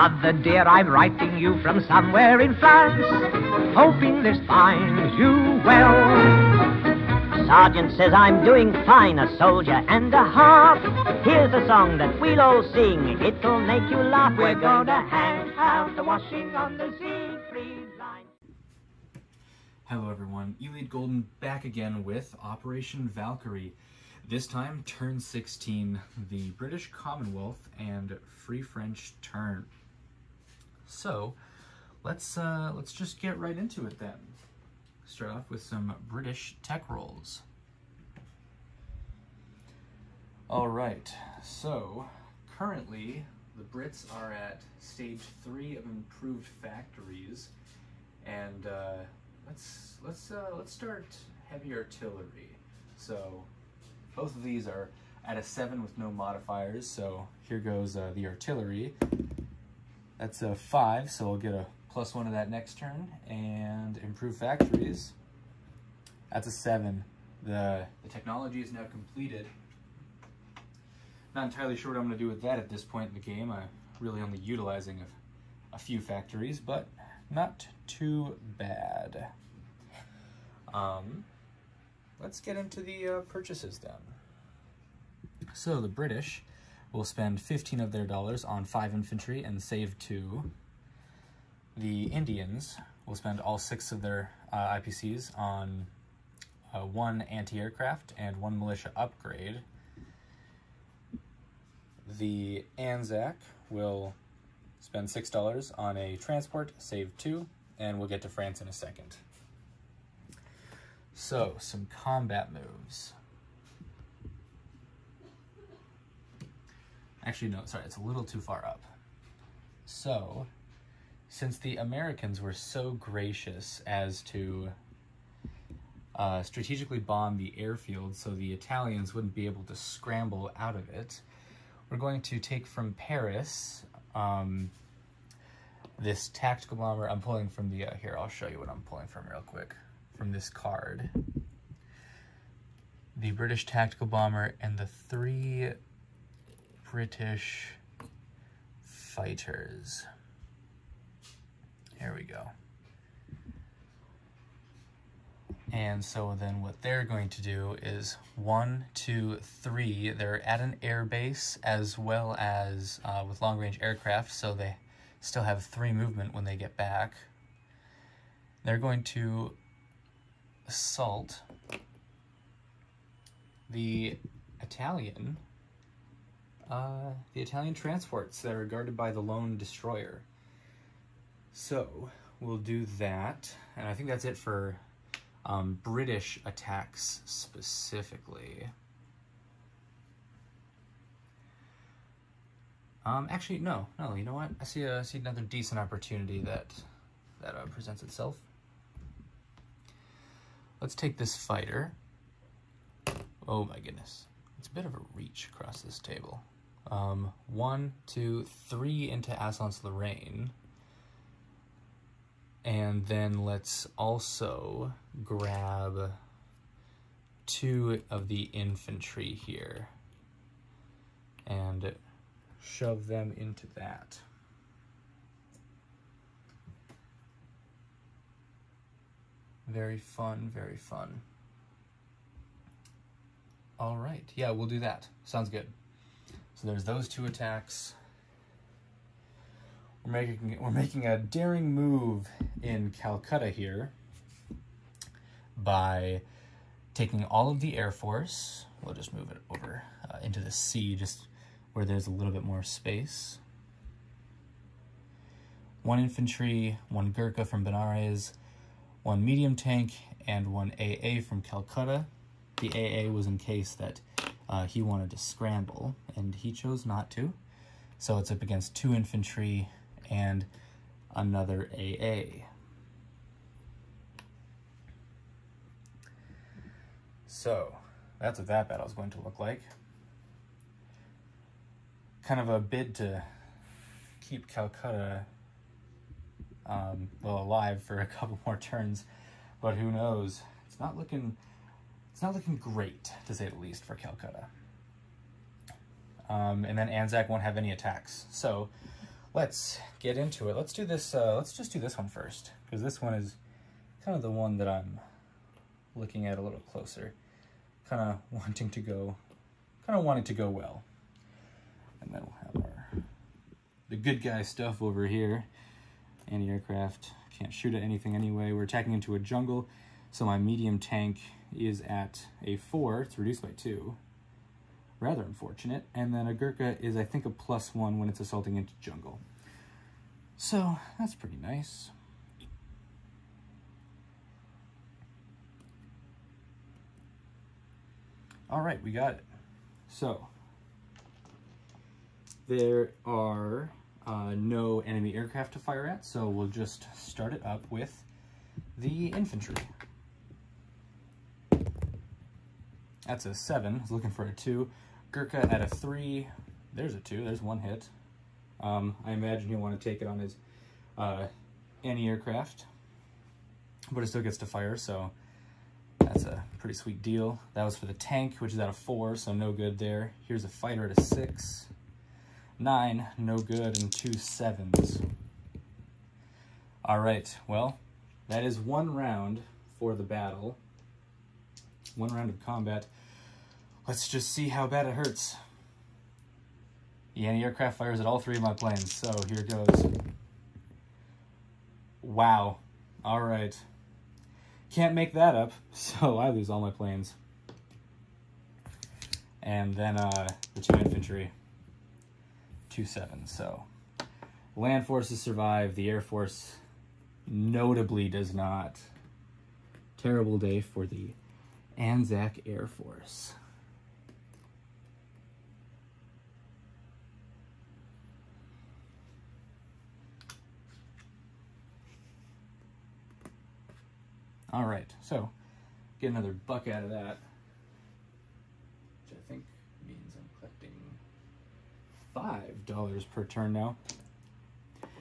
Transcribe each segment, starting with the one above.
Mother dear, I'm writing you from somewhere in France, hoping this finds you well. Sergeant says I'm doing fine, a soldier and a half. Here's a song that we'll all sing, it'll make you laugh. We're gonna hang out the washing on the Siegfried line. Hello everyone, Elite Golden back again with Operation Valkyrie. This time, turn 16, the British Commonwealth and Free French turn. So, let's just get right into it then. Start off with some British tech rolls. Alright, so currently the Brits are at stage 3 of improved factories, and let's start heavy artillery. So both of these are at a 7 with no modifiers, so here goes the artillery. That's a 5, so we'll get a +1 to that next turn. And improved factories, that's a 7. The technology is now completed. Not entirely sure what I'm going to do with that at this point in the game. I'm really only utilizing a few factories, but not too bad. Let's get into the purchases then. So the British will spend 15 of their dollars on 5 infantry and save 2. The Indians will spend all 6 of their IPCs on 1 anti-aircraft and 1 militia upgrade. The ANZAC will spend $6 on a transport, save 2, and we'll get to France in a second. So, some combat moves. Actually, no, sorry, it's a little too far up. So, since the Americans were so gracious as to strategically bomb the airfield so the Italians wouldn't be able to scramble out of it, we're going to take from Paris this tactical bomber. I'm pulling from the, here, I'll show you what I'm pulling from real quick. From this card. The British tactical bomber and the 3 British fighters. Here we go. And so then what they're going to do is 1, 2, 3. They're at an air base as well as with long-range aircraft, so they still have 3 movement when they get back. They're going to assault the Italian transports that are guarded by the lone destroyer. So we'll do that, and I think that's it for British attacks specifically. Actually, no, you know what? I see another decent opportunity that presents itself. Let's take this fighter. Oh my goodness. It's a bit of a reach across this table. 1, 2, 3 into Alsace-Lorraine. And then let's also grab 2 of the infantry here and shove them into that. Very fun, very fun. All right, yeah, we'll do that. Sounds good. So there's those 2 attacks. We're making a daring move in Calcutta here by taking all of the Air Force. We'll just move it over into the sea, just where there's a little bit more space. 1 infantry, 1 Gurkha from Benares, 1 medium tank, and 1 AA from Calcutta. The AA was in case that he wanted to scramble, and he chose not to. So it's up against 2 infantry and another AA. So that's what that battle is going to look like. Kind of a bid to keep Calcutta alive for a couple more turns, but who knows? It's not looking great, to say the least, for Calcutta. And then ANZAC won't have any attacks. So let's get into it. Let's do this. Let's just do this one first, because this one is kind of the one that I'm looking at a little closer. Kind of wanting to go well. And then we'll have the good guy stuff over here. Anti-aircraft, can't shoot at anything anyway. We're attacking into a jungle, so my medium tank is at a 4. It's reduced by 2. Rather unfortunate. And then a Gurkha is, I think, a +1 when it's assaulting into jungle. So that's pretty nice. All right, we got it. So there are no enemy aircraft to fire at, so we'll just start it up with the infantry. That's a 7. I was looking for a 2. Gurkha at a 3. There's a 2. There's 1 hit. I imagine he'll want to take it on his anti-aircraft, but it still gets to fire, so that's a pretty sweet deal. That was for the tank, which is at a 4, so no good there. Here's a fighter at a 6. 9, no good, and 2 7s. All right, well, that is 1 round for the battle. 1 round of combat. Let's just see how bad it hurts. The anti-aircraft fires at all 3 of my planes, so here goes. Wow. All right. Can't make that up, so I lose all my planes. And then the 2 infantry. 2 7s, so land forces survive, the Air Force notably does not. Terrible day for the ANZAC Air Force. All right, so get another buck out of that, which I think means I'm collecting $5 per turn now.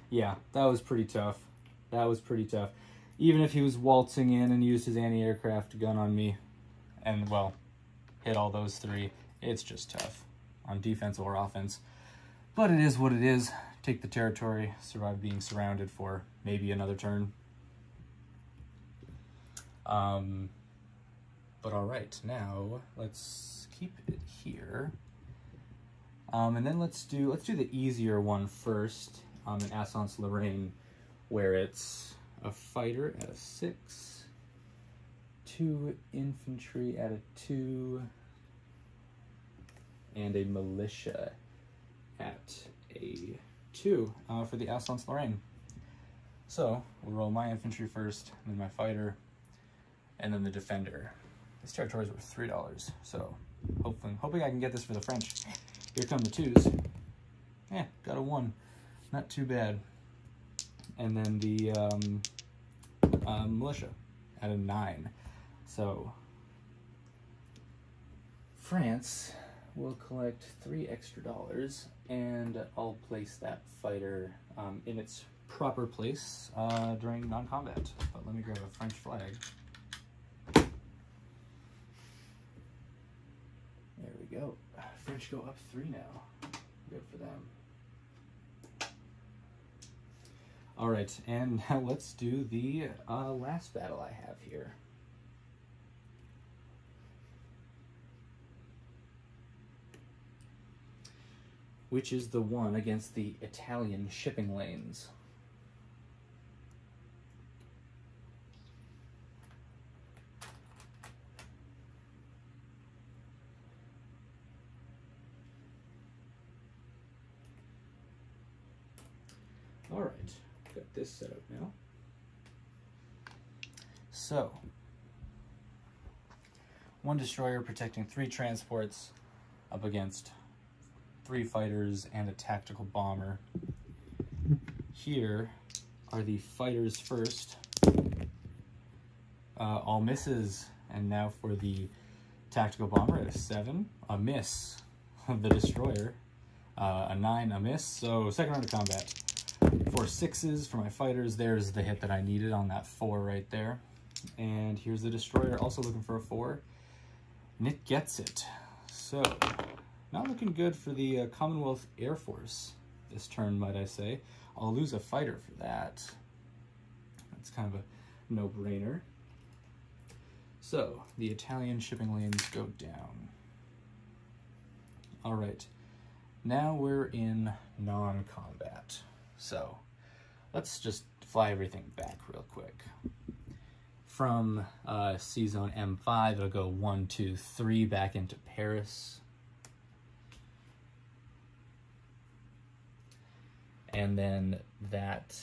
Yeah, that was pretty tough. That was pretty tough. Even if he was waltzing in and used his anti-aircraft gun on me and, well, hit all those 3, it's just tough on defense or offense. But it is what it is. Take the territory, survive being surrounded for maybe another turn. But all right, now let's keep it here. And then let's do the easier one first, in Alsace-Lorraine, where it's a fighter at a 6, 2 infantry at a 2, and a militia at a 2 for the Alsace-Lorraine. So we'll roll my infantry first, and then my fighter, and then the defender. This territory is worth $3, so hoping I can get this for the French. Here come the 2s. Got a 1. Not too bad. And then the militia at a 9. So France will collect $3 extra, and I'll place that fighter in its proper place during non-combat. But let me grab a French flag. There we go. French go up 3 now. Good for them. All right, and now let's do the last battle I have here. Which is the one against the Italian shipping lanes. All right, got this set up now. So, 1 destroyer protecting 3 transports up against 3 fighters and a tactical bomber. Here are the fighters first. All misses, and now for the tactical bomber at a 7, a miss. The destroyer, a 9, a miss. So second round of combat. 4 6s for my fighters. There's the hit that I needed on that 4 right there. And here's the destroyer, also looking for a 4. And it gets it. So, not looking good for the Commonwealth Air Force this turn, might I say. I'll lose a fighter for that. That's kind of a no-brainer. So, the Italian shipping lanes go down. All right, now we're in non-combat. So, let's just fly everything back real quick. From C zone M5, it'll go 1, 2, 3 back into Paris. And then that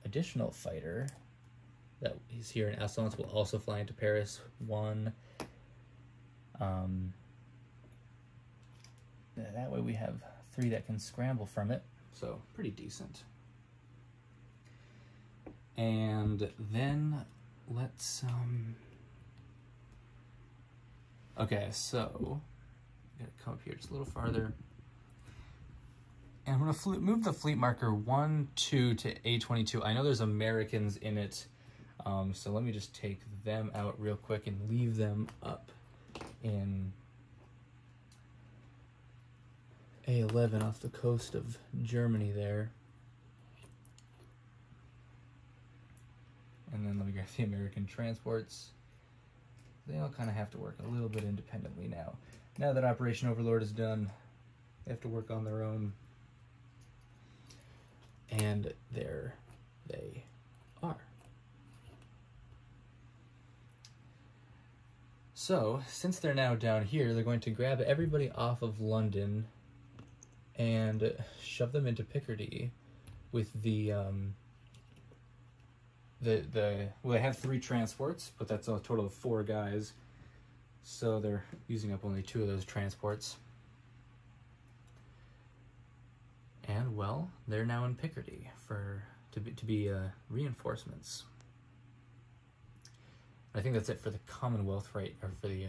additional fighter that is here in Excellence will also fly into Paris. 1. That way we have 3 that can scramble from it. So pretty decent. And then let's okay, so I'm gonna come up here just a little farther. And I'm gonna move the fleet marker 1, 2 to A22. I know there's Americans in it, so let me just take them out real quick and leave them up in A11 off the coast of Germany there. And then let me grab the American transports. They all kind of have to work a little bit independently now. Now that Operation Overlord is done, they have to work on their own. And there they are. So, since they're now down here, they're going to grab everybody off of London and shove them into Picardy with well, they have 3 transports, but that's a total of 4 guys. So they're using up only 2 of those transports. And well, they're now in Picardy to be reinforcements. I think that's it for the Commonwealth, right? Or for the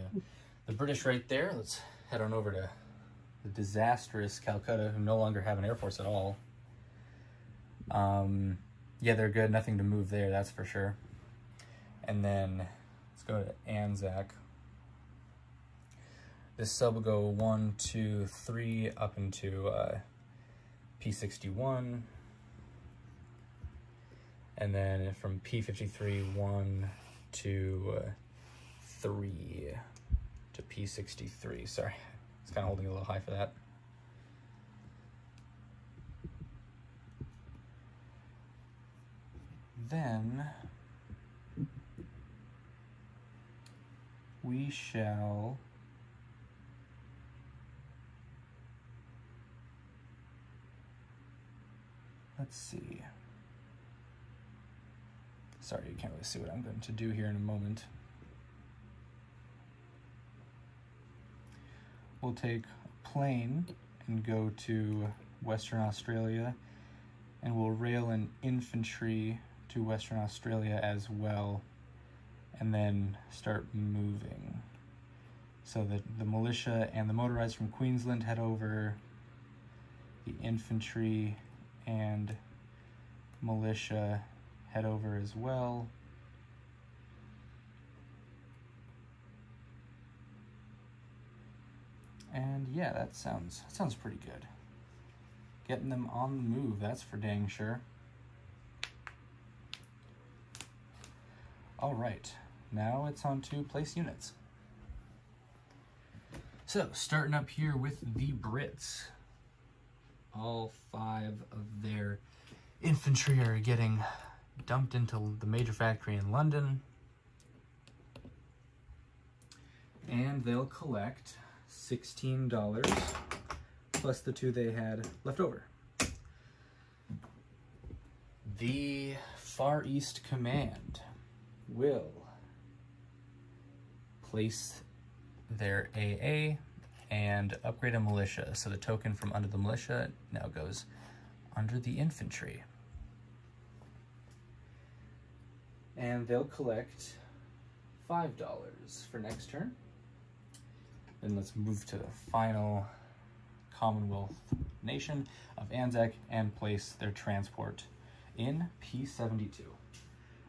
British right there. Let's head on over to the disastrous Calcutta, who no longer have an air force at all. Yeah, they're good. Nothing to move there, that's for sure. And then let's go to ANZAC. This sub will go 1, 2, 3 up into P61. And then from P53, 1, 2, 3 to P63. Sorry, it's kind of holding a little high for that. Then we shall let's see. Sorry, you can't really see what I'm going to do here in a moment. We'll take a plane and go to Western Australia, and we'll rail an infantry to Western Australia as well, and then start moving. So that the militia and the motorized from Queensland head over, the infantry and militia head over as well. And yeah, that sounds pretty good. Getting them on the move, that's for dang sure. All right, now it's on to place units. So, starting up here with the Brits. All 5 of their infantry are getting dumped into the major factory in London. And they'll collect $16 plus the 2 they had left over. The Far East Command will place their AA and upgrade a militia. So the token from under the militia now goes under the infantry. And they'll collect $5 for next turn. Then let's move to the final Commonwealth nation of ANZAC and place their transport in P72.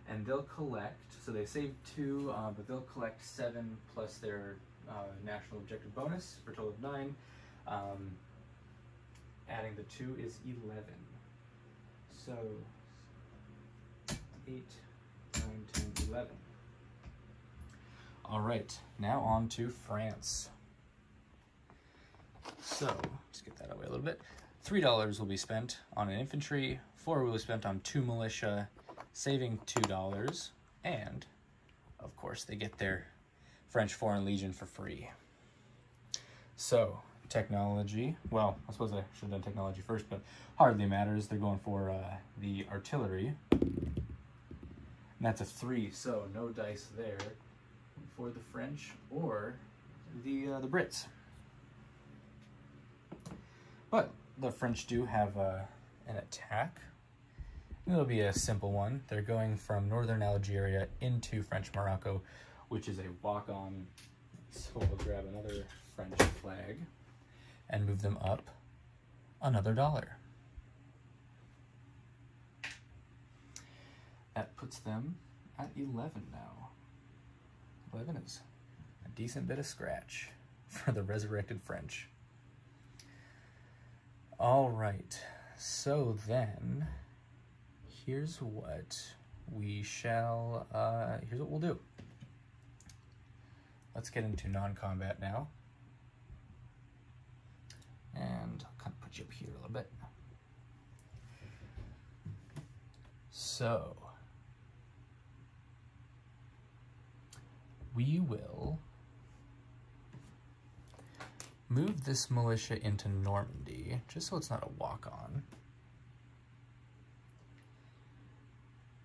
And they'll collect, so they saved 2, but they'll collect 7 plus their national objective bonus for a total of 9. Adding the 2 is 11. So 8, 9, 10, 11. All right, now on to France. So, let's get that away a little bit. $3 will be spent on an infantry, 4 will be spent on 2 militia, saving $2, and, of course, they get their French Foreign Legion for free. So, technology, well, I suppose I should have done technology first, but hardly matters. They're going for the artillery, and that's a 3, so no dice there for the French or the Brits. But the French do have an attack. It'll be a simple one. They're going from northern Algeria into French Morocco, which is a walk-on. So we'll grab another French flag and move them up another $1. That puts them at 11 now. 11 is a decent bit of scratch for the resurrected French. All right, so then here's what we shall, here's what we'll do. Let's get into non-combat now. And I'll kind of put you up here a little bit. So, we will move this militia into Normandy, just so it's not a walk-on.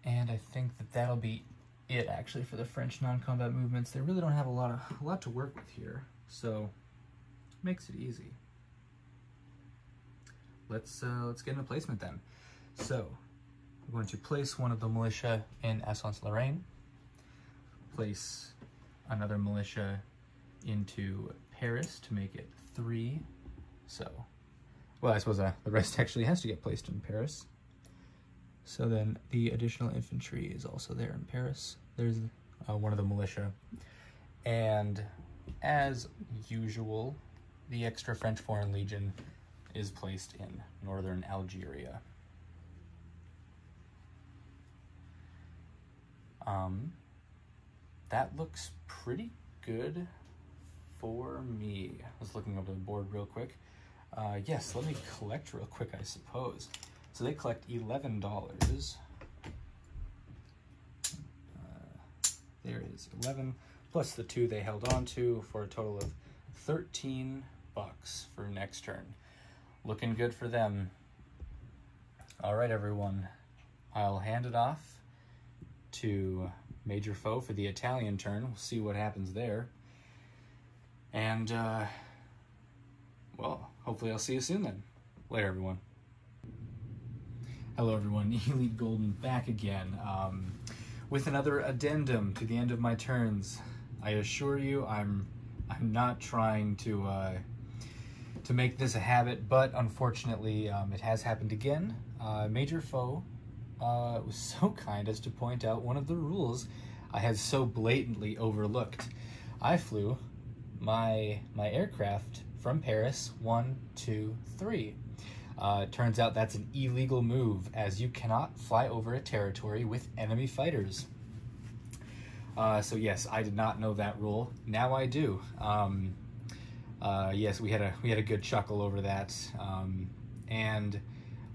And I think that that'll be it, actually, for the French non-combat movements. They really don't have a lot to work with here, so makes it easy. Let's get into placement then. So we're going to place one of the militia in Alsace-Lorraine, place another militia into Paris to make it 3. So, well, I suppose the rest actually has to get placed in Paris. So then the additional infantry is also there in Paris. There's one of the militia. And as usual, the extra French Foreign Legion is placed in northern Algeria. That looks pretty good for me. I was looking over the board real quick. Yes, let me collect real quick, I suppose. So they collect $11. There is 11 plus the 2 they held on to for a total of $13 for next turn. Looking good for them. All right, everyone. I'll hand it off to Major Foe for the Italian turn. We'll see what happens there. And, well, hopefully I'll see you soon then. Later, everyone. Hello, everyone. Elite Golden back again with another addendum to the end of my turns. I assure you, I'm not trying to make this a habit, but unfortunately, it has happened again. Major Foe was so kind as to point out one of the rules I had so blatantly overlooked. I flew my aircraft from Paris 1, 2, 3. Turns out that's an illegal move, as you cannot fly over a territory with enemy fighters. So yes, I did not know that rule. Now I do. Yes, we had a good chuckle over that. And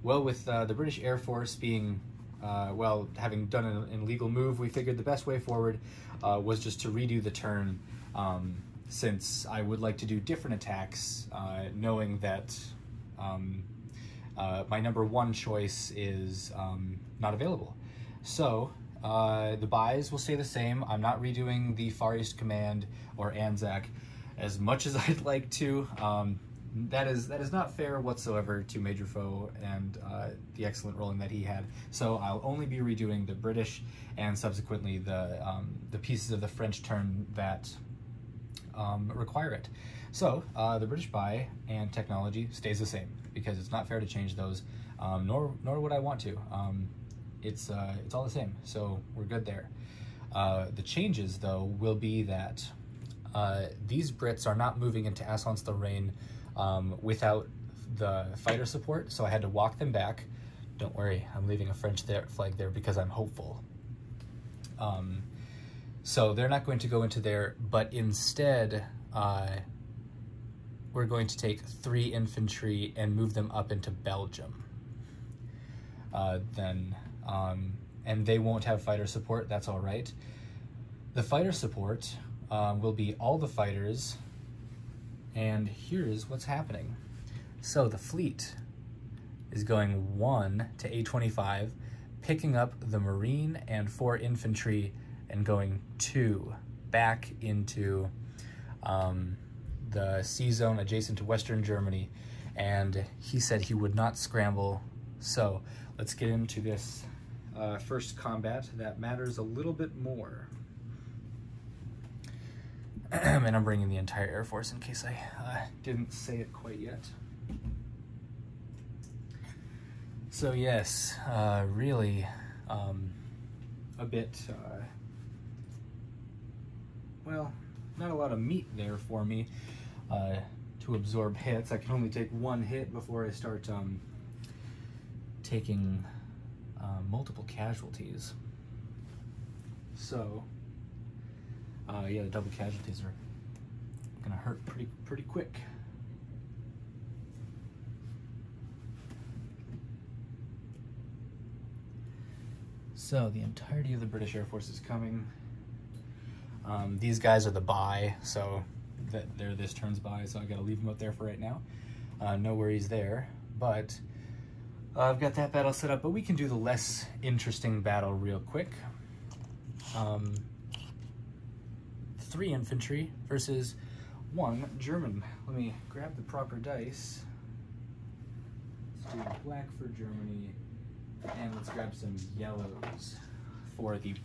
well, with the British Air Force being well, having done an illegal move, we figured the best way forward was just to redo the turn. Since I would like to do different attacks, knowing that my number 1 choice is not available. So the buys will stay the same. I'm not redoing the Far East Command or ANZAC as much as I'd like to. That is not fair whatsoever to Major Foe and the excellent rolling that he had. So I'll only be redoing the British and subsequently the pieces of the French turn that require it. So the British buy and technology stays the same because it's not fair to change those, nor would I want to. It's all the same, so we're good there. The changes, though, will be that these Brits are not moving into Alsace-Lorraine without the fighter support, so I had to walk them back. Don't worry, I'm leaving a French flag there because I'm hopeful. So they're not going to go into there, but instead we're going to take 3 infantry and move them up into Belgium. And they won't have fighter support, that's all right. The fighter support will be all the fighters, and here's what's happening. So the fleet is going 1 to A25, picking up the Marine and 4 infantry, and going 2 back into the sea zone adjacent to Western Germany. And he said he would not scramble. So let's get into this first combat that matters a little bit more. And I'm bringing the entire Air Force in case I didn't say it quite yet. So yes, really a bit, well, not a lot of meat there for me to absorb hits. I can only take 1 hit before I start taking multiple casualties. So yeah, the double casualties are gonna hurt pretty quick. So the entirety of the British Air Force is coming. These guys are the buy, so they're this turn's buy, so I gotta leave them up there for right now. No worries there, but I've got that battle set up, but we can do the less interesting battle real quick. 3 infantry versus 1 German. Let me grab the proper dice. Let's do black for Germany, and let's grab some yellows for the...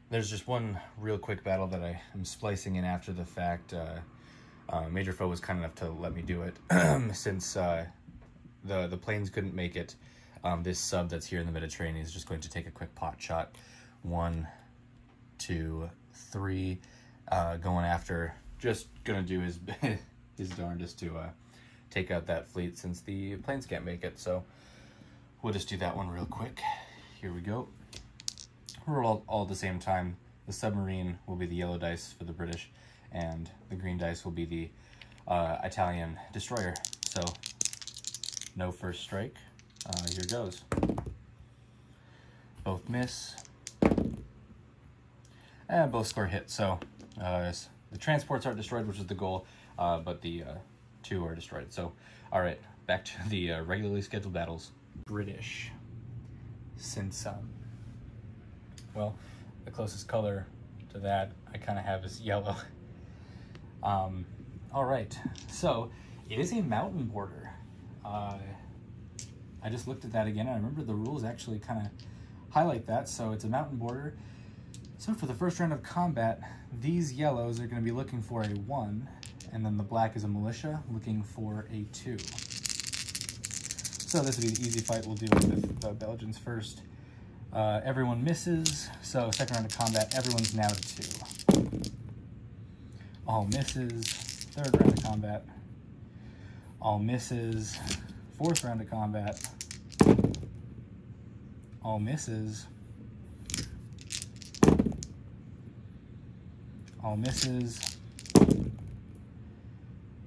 There's just one real quick battle that I am splicing in after the fact. Major Foe was kind enough to let me do it since the planes couldn't make it. This sub that's here in the Mediterranean is just going to take a quick pot shot. 1, 2, 3, going after, just gonna do his darndest to take out that fleet since the planes can't make it. So we'll just do that one real quick. Here we go. We're all at the same time. The submarine will be the yellow dice for the British, and the green dice will be the Italian destroyer. So no first strike. Here goes. Both miss. And both score hit. So the transports aren't destroyed, which is the goal, but the 2 are destroyed. So, all right, back to the regularly scheduled battles. British, since well, the closest color to that I kind of have is yellow. All right, so it is a mountain border. I just looked at that again. I remember the rules actually kind of highlight that. So it's a mountain border. So for the first round of combat, these yellows are going to be looking for a 1, and then the black is a militia looking for a 2. So this will be the easy fight. We'll deal with the Belgians first. Everyone misses, so second round of combat, everyone's now to 2. All misses, third round of combat. All misses, fourth round of combat. All misses. All misses.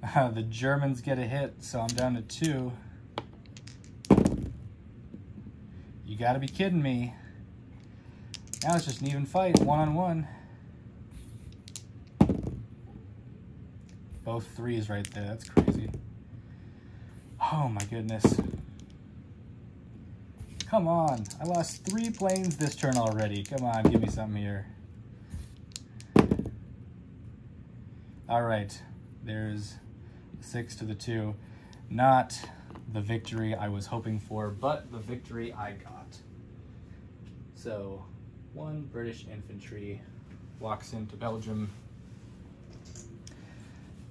The Germans get a hit, so I'm down to 2. You gotta be kidding me. Now it's just an even fight, 1-on-1. Both 3s right there, that's crazy. Oh my goodness. Come on, I lost 3 planes this turn already. Come on, give me something here. All right, there's 6 to the 2. Not the victory I was hoping for, but the victory I got. So 1 British infantry walks into Belgium,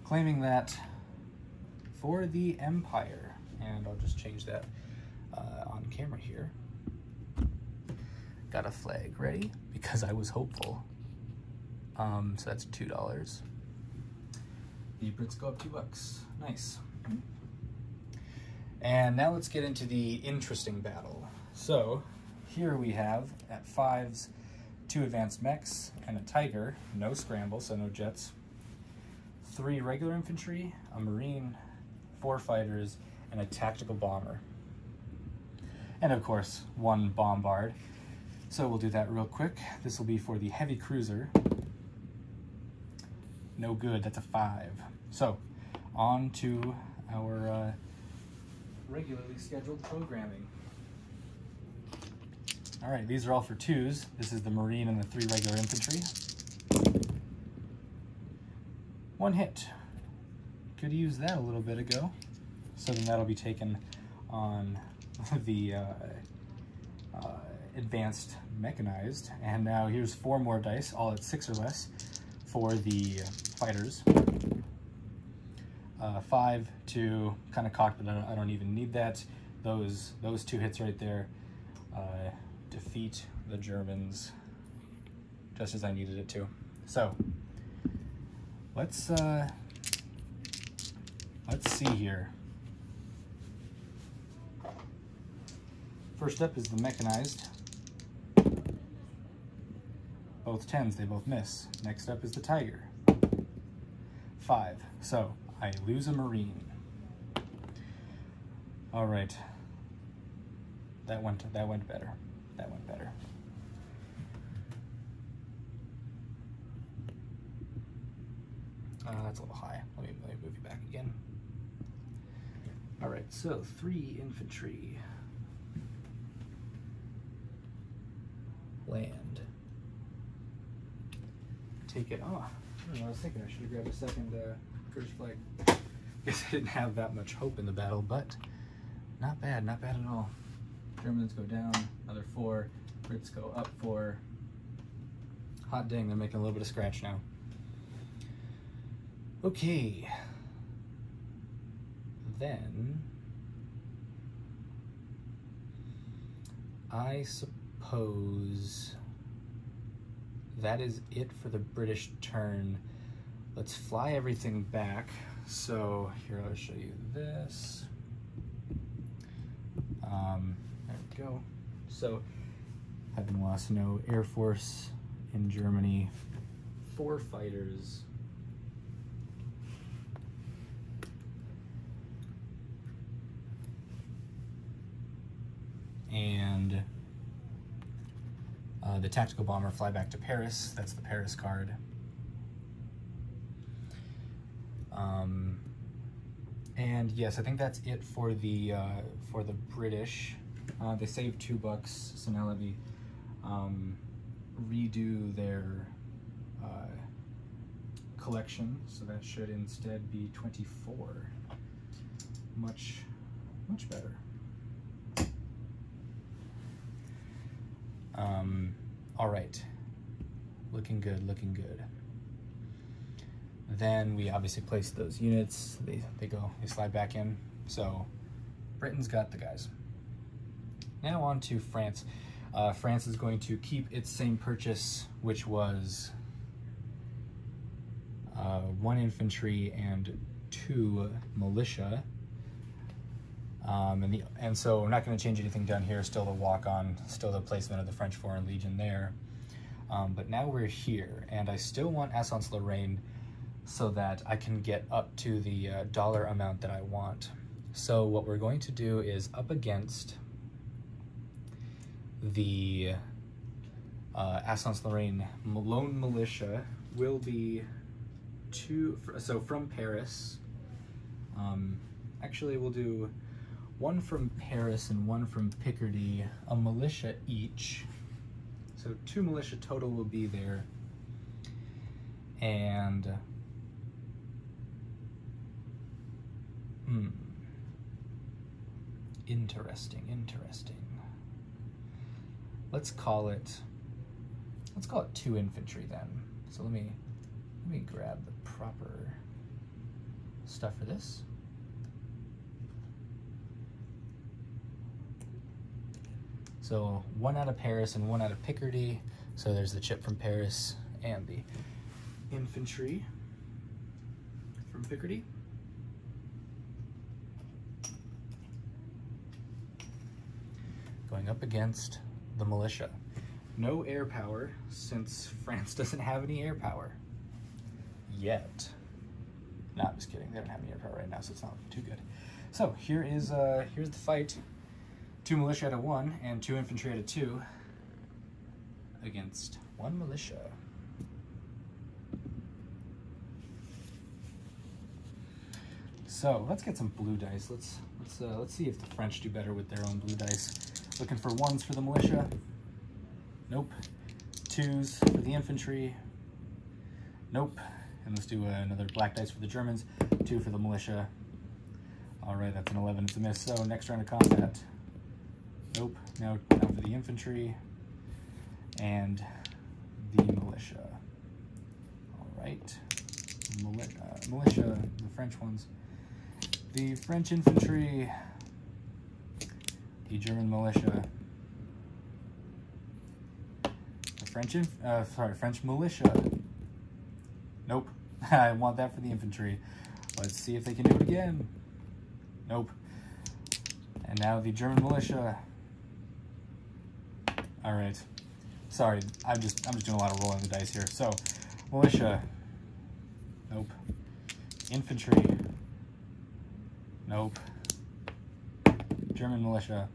claiming that for the Empire. And I'll just change that on camera here. Got a flag ready because I was hopeful. So that's $2. The Brits go up $2. Nice. And now let's get into the interesting battle. So here we have at 5s 2 advanced mechs and a Tiger, no scramble, so no jets, 3 regular infantry, a Marine, 4 fighters, and a tactical bomber. And of course, 1 bombard. So we'll do that real quick. This will be for the heavy cruiser. No good, that's a 5. So, on to our regularly scheduled programming. All right, these are all for 2s. This is the Marine and the 3 regular infantry. 1 hit. Could use that a little bit ago. So then that'll be taken on the advanced mechanized. And now here's 4 more dice, all at 6 or less, for the fighters. 5 to kind of cocked, but I don't even need that. Those 2 hits right there defeat the Germans just as I needed it to. So let's see here. First up is the mechanized. Both 10s, they both miss. Next up is the Tiger. 5. So I lose a Marine. All right. That went better. That went better. That's a little high. Let me move you back again. All right, so 3 infantry. Land. Take it off. I don't know, I was thinking I should have grabbed a second British flag. Guess I didn't have that much hope in the battle, but not bad at all. Germans go down, another 4. Brits go up 4. Hot dang, they're making a little bit of scratch now. Okay. Then I suppose that is it for the British turn. Let's fly everything back. So here, I'll show you this. There we go. So, having lost no Air Force in Germany, 4 fighters. And the tactical bomber fly back to Paris. That's the Paris card. And yes, I think that's it for the British. They saved $2, so now let me redo their collection. So that should instead be 24. Much better. All right, looking good, looking good. Then we obviously place those units. They slide back in. So Britain's got the guys. Now on to France. France is going to keep its same purchase, which was 1 infantry and 2 militia. And so we're not going to change anything down here. Still the walk-on, still the placement of the French Foreign Legion there. But now we're here, and I still want Alsace-Lorraine so that I can get up to the dollar amount that I want. So what we're going to do is up against the Alsace-Lorraine lone militia will be 2, so from Paris. Actually, we'll do 1 from Paris and 1 from Picardy, a militia each. So 2 militia total will be there. And interesting. Let's call it 2 infantry then. So let me grab the proper stuff for this. So 1 out of Paris and 1 out of Picardy. So there's the chip from Paris and the infantry from Picardy. going up against the militia. No air power, since France doesn't have any air power. Yet. No, I'm just kidding. They don't have any air power right now, so it's not looking too good. So here's the fight. 2 militia at a 1 and 2 infantry at a 2 against 1 militia. So let's get some blue dice. Let's see if the French do better with their own blue dice. Looking for 1s for the militia. Nope. 2s for the infantry. Nope. And let's do another black dice for the Germans. 2 for the militia. All right, that's an 11. It's a miss. So next round of combat. Nope. Now for the infantry and the militia. All right. Militia, the French ones. The French infantry, the German militia, the French militia. Nope, I want that for the infantry. Let's see if they can do it again. Nope. And now the German militia. All right. Sorry, I'm just doing a lot of rolling the dice here. So, militia. Nope. Infantry. Nope. German militia.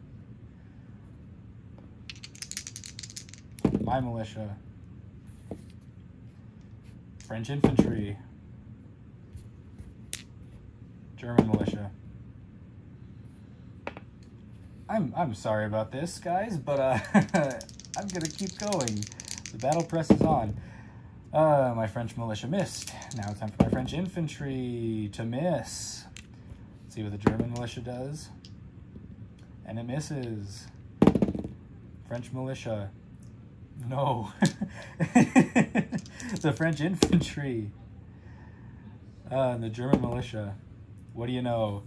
My militia. French infantry. German militia. I'm sorry about this, guys, but I'm gonna keep going. The battle presses on. My French militia missed. Now it's time for my French infantry to miss. Let's see what the German militia does. And it misses. French militia. No. The French infantry. The German militia. What do you know?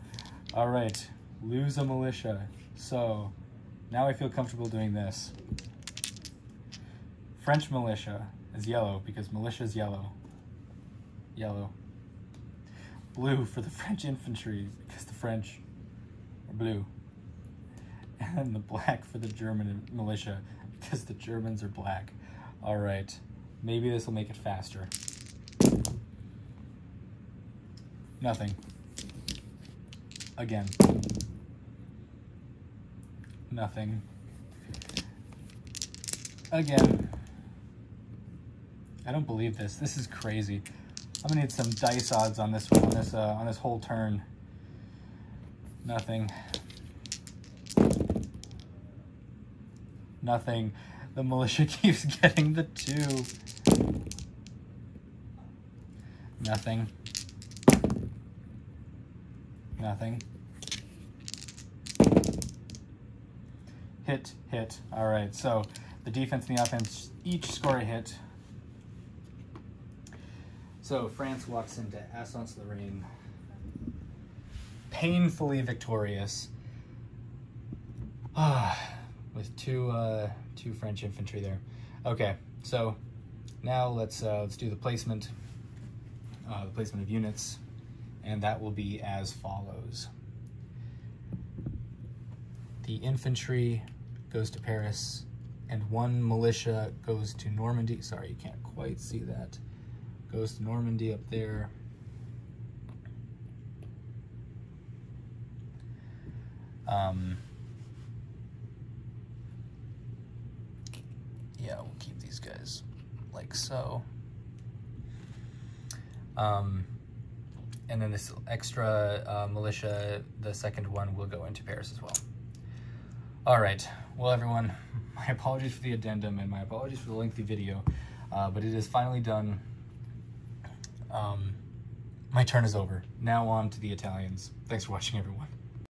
All right, lose a militia. So now I feel comfortable doing this. French militia is yellow because militia is yellow. Yellow. Blue for the French infantry because the French are blue. And the black for the German militia because the Germans are black. All right, maybe this will make it faster. Nothing. Again. Nothing. Again. I don't believe this. This is crazy. I'm gonna need some dice odds on this one, on this whole turn. Nothing. Nothing. The militia keeps getting the 2. Nothing. Nothing. Hit, hit. All right, so the defense and the offense each score a hit. So France walks into Alsace-Lorraine painfully victorious, with two French infantry there. Okay, so now let's do the placement of units, and that will be as follows. The infantry goes to Paris, and 1 militia goes to Normandy. Sorry, you can't quite see that. Goes to Normandy up there. Yeah, we'll keep these guys like so. And then this extra militia, the second one, will go into Paris as well. All right, well everyone, my apologies for the addendum and my apologies for the lengthy video, but it is finally done. My turn is over. Now on to the Italians. Thanks for watching, everyone.